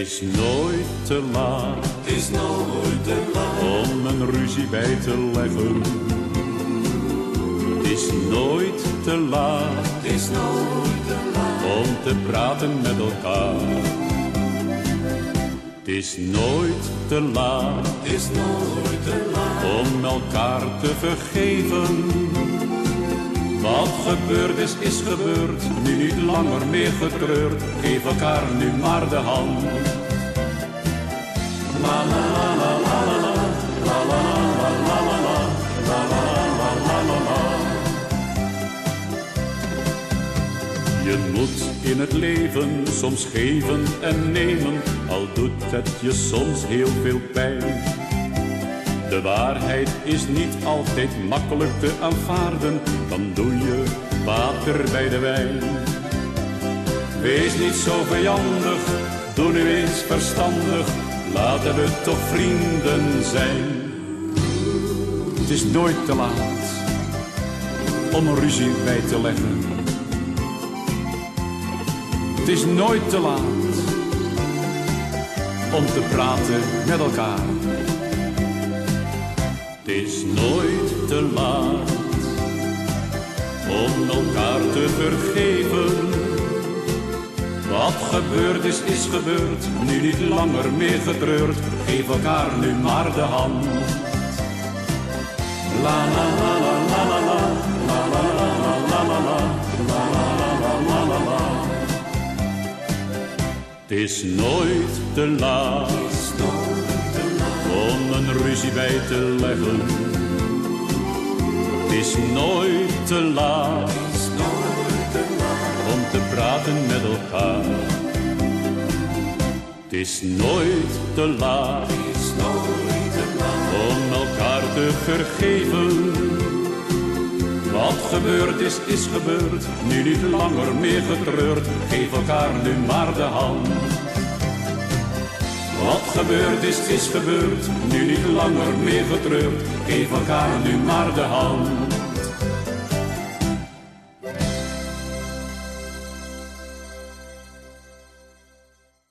is nooit te laat, Het is nooit te laat om een ruzie bij te leggen. Het is nooit te laat, Het is nooit te laat om te praten met elkaar. Het is nooit te laat, Het is nooit te laat om elkaar te vergeven. Wat gebeurd is gebeurd, nu niet langer meer getreurd. Geef elkaar nu maar de hand. La la la la la la la la la la la la la la la la. Je moet in het leven soms geven en nemen, al doet het je soms heel veel pijn. De waarheid is niet altijd makkelijk te aanvaarden, dan doe je water bij de wijn. Wees niet zo vijandig, doe nu eens verstandig, laten we toch vrienden zijn. Het is nooit te laat om een ruzie bij te leggen. Het is nooit te laat om te praten met elkaar. Het is nooit te laat om elkaar te vergeven. Wat gebeurd is gebeurd, nu niet langer meer getreurd. Geef elkaar nu maar de hand. La la la la la la la la la la la la la la la. Het is nooit te laat om een ruzie bij te leggen. Het is nooit te laat om te praten met elkaar. Het is nooit te laat om elkaar te vergeven. Wat gebeurd is gebeurd, nu niet langer meer getreurd. Geef elkaar nu maar de hand. Wat gebeurd is gebeurd, nu niet langer meer getreurd. Geef elkaar nu maar de hand.